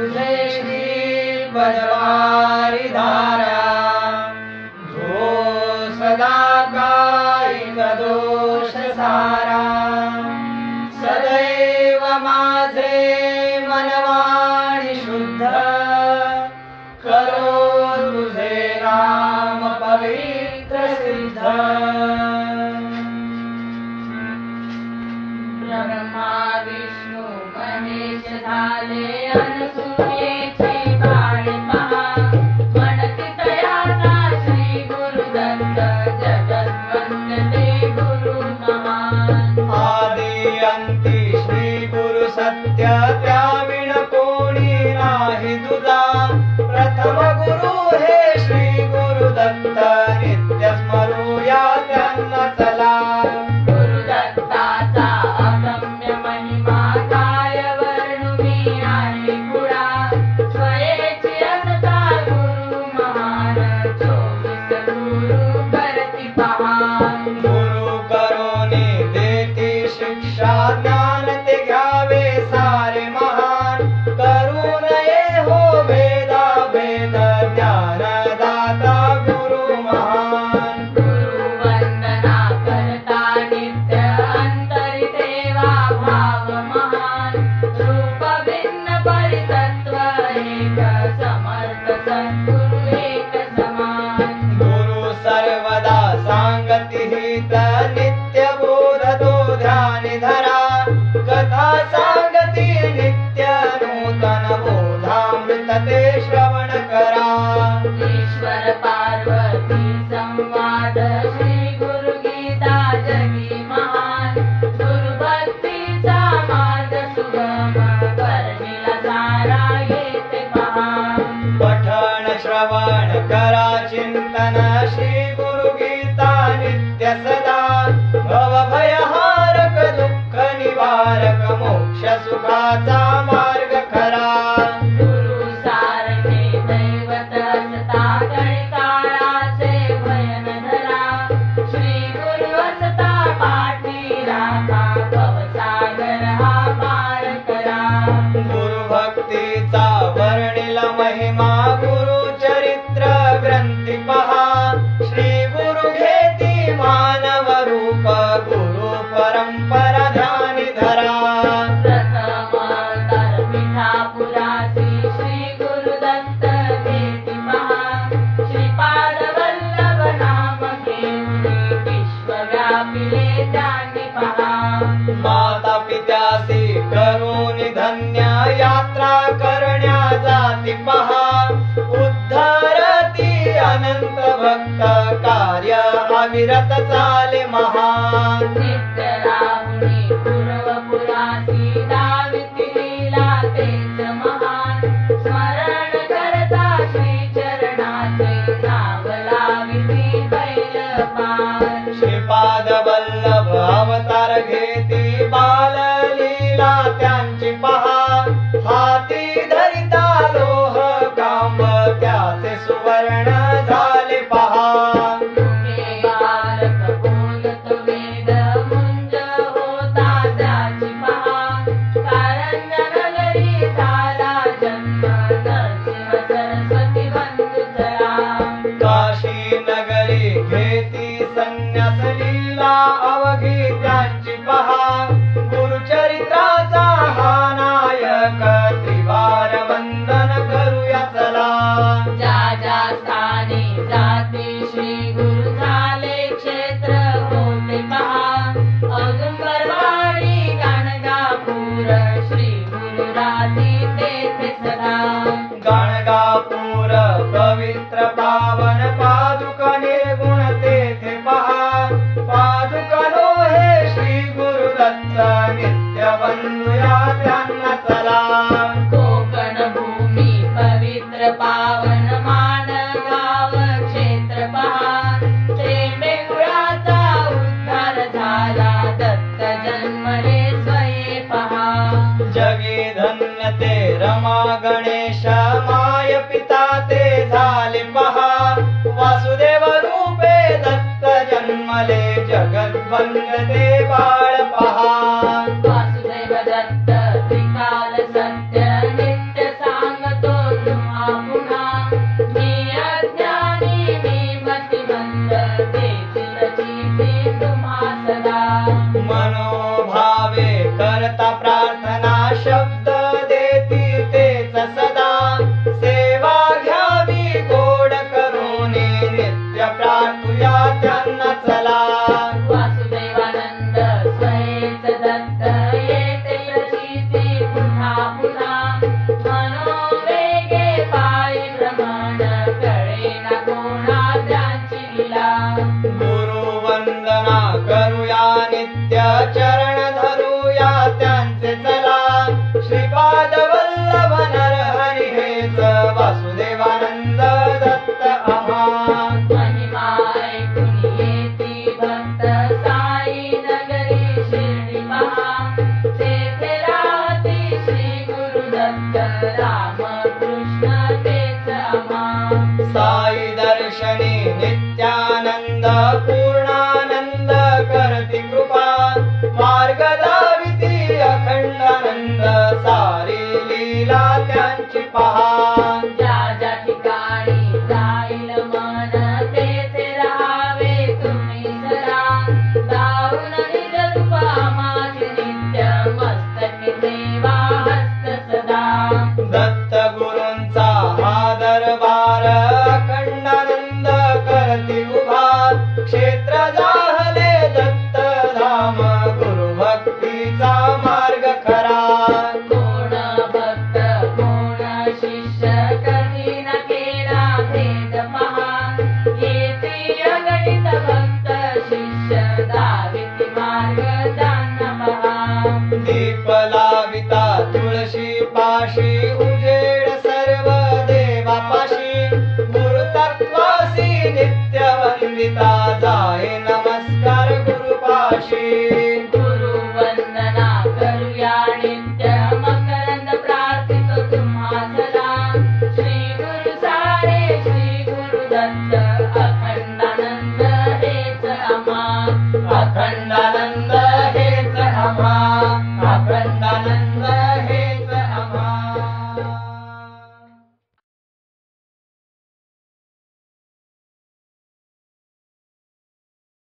तुझे श्री पदवारी धारा धो सदा कायिक दोष सारा सदैव माझे मनवाणी शुद्ध करो तुझे नाम पवित्र सिद्ध ब्रह्मा विष्णू महेश झाले अनसूयेचे बाळ पहा म्हणती तयाचा श्री गुरुदत्त जगद्वंदते गुरु महान आदि अंती श्री गुरु सत्य त्याविण कोणी नाही तुझा प्रथम गुरु हे श्री गुरुदत्त नित्य स्मरूया त्यांना चला गुरुदत्ताचा अगम्य महिमा काय वर्णू मी आहे पुढा स्वयेची असता गुरु महान 24 गुरु करती पहान गुरु करोनी देती शिक्षा ज्ञान ते घ्यावे सारे महान करू नये हो भेदा भेद ज्ञानदाता गुरु महान गुरु वंदना करता नित्य अंतरी देवा भाव महान रूप भिन्न परितत्व एक समर्थ सद्गुरु एक समान गुरु सर्वदा सांगती हित नित्य बोध तो ध्यानी धरा कथा सांगती नित्य नूतन बोधामृत ते श्रवण करा ईश्वर पार्वती संवाद श्री गुरु गीता जगी महान गुरु भक्तीचा मार्ग सुगम वर्णिला सारा येते पहान पठण श्रवण करा चिंतन श्री गुरु गीता नित्य सदा भव भयहारक दुःख निवारक मोक्ष सुखाचा मार्ग खरा गुरु सारखे दैवत असता कळी काळाचे भयन धरा श्री गुरु असता पाठी राखा भवसागर हा पार करा गुरु भक्तीचा वर्णिल महिमा गुरु चरित्र ग्रंथी पहा श्री गुरु घेती मानव रूप गुरु परंपरा ध्यानी धरा प्रथम अवतार पिठापुरासी श्री गुरुदत्त घेती पहा श्रीपाद वल्लभ नाम घेऊन विश्वव्यापिले त्यांनी पहा माता पित्यासी करून धन्य यात्रा करण्या जाती पहा उद्धरती अनंत भक्त कार्य अविरत चाले महान नित्य राहुनी पूर्वपुरासी दाविती लीला तेच महान स्मरण करता श्री चरणाचे नाव लाविती बैलपान श्रीपाद वल्लभ अवतार घेती बाल लीला त्यांची पहा हाती धरिता लोह कांब त्याचे सुवर्ण झाले पहा मुखे बालक बोलत वेद मुंज होता त्याची पहा कारंज नगरी झाला जन्म नरसिंह सरस्वती बंधू जरा काशी नगरी घेती संन्यास लीला अवघी त्यांची पहा गुरुचरित्राचा हा नायक त्रिवार वंदन करूया चला ज्या ज्या स्थानी जाती श्री गुरु झाले क्षेत्र होते पहा औदुंबरवाडी गाणगापूर श्री गुरु राती तेथे सदा गाणगापूर पवित्र पावन पादुकने गुण तेथे पहा पादुकनो हे श्री गुरुदत्त नित्य वंदूया त्यांना चला कोकण भूमी पवित्र पावन माणगाव क्षेत्र पहा त्र्यंबकेश्वराचा उद्धार झाला दत्त जन्मले स्वये पहा जगी धन्य ते रमा गणेश माय पिता ते झाले पहा वासुदेव रूपे दत्त जन्मले जगत वंदते बाळ पहा वासुदेव दत्त त्रिकाल सत्य नित्य सांग दत्त रामकृष्ण तेच आम्हा. साई दर्शनी नित्यानंद पूर्णानंद करती कृपा मार्ग दाविती अखंडानंद सारी लीला त्यांची पहा. ज्या ज्या ठिकाणी जाईल मन तेथे राहावे तुम्ही जरा. दाऊन निज रूपा माझे नित्य मस्तकी ठेवा हस्त सदा. दत्त गुरूंचा हा दरबार अखंडानंद करती उभा क्षेत्र जाहले दत्त धाम गुरु भक्तीचा मार्ग खरा. कोण भक्त कोण शिष्य कधी न केला भेद पहा. येती अगणित भक्त शिष्य दाविती मार्ग त्यांना पहा. दीप लाविता तुळशी पाशी उजेड सर्व देवापाशी गुरुतत्वासी नित्य वंदिता जाय नमस्कार गुरुपाशी. गुरु वंदना करूया नित्य मकरंद प्रार्थितो तुम्हा सदा. श्री गुरु सारे श्री गुरु दत्त अखंडानंद हेच आम्हा. अखंडानंद हेच आम्हा. अखंडानंद हेच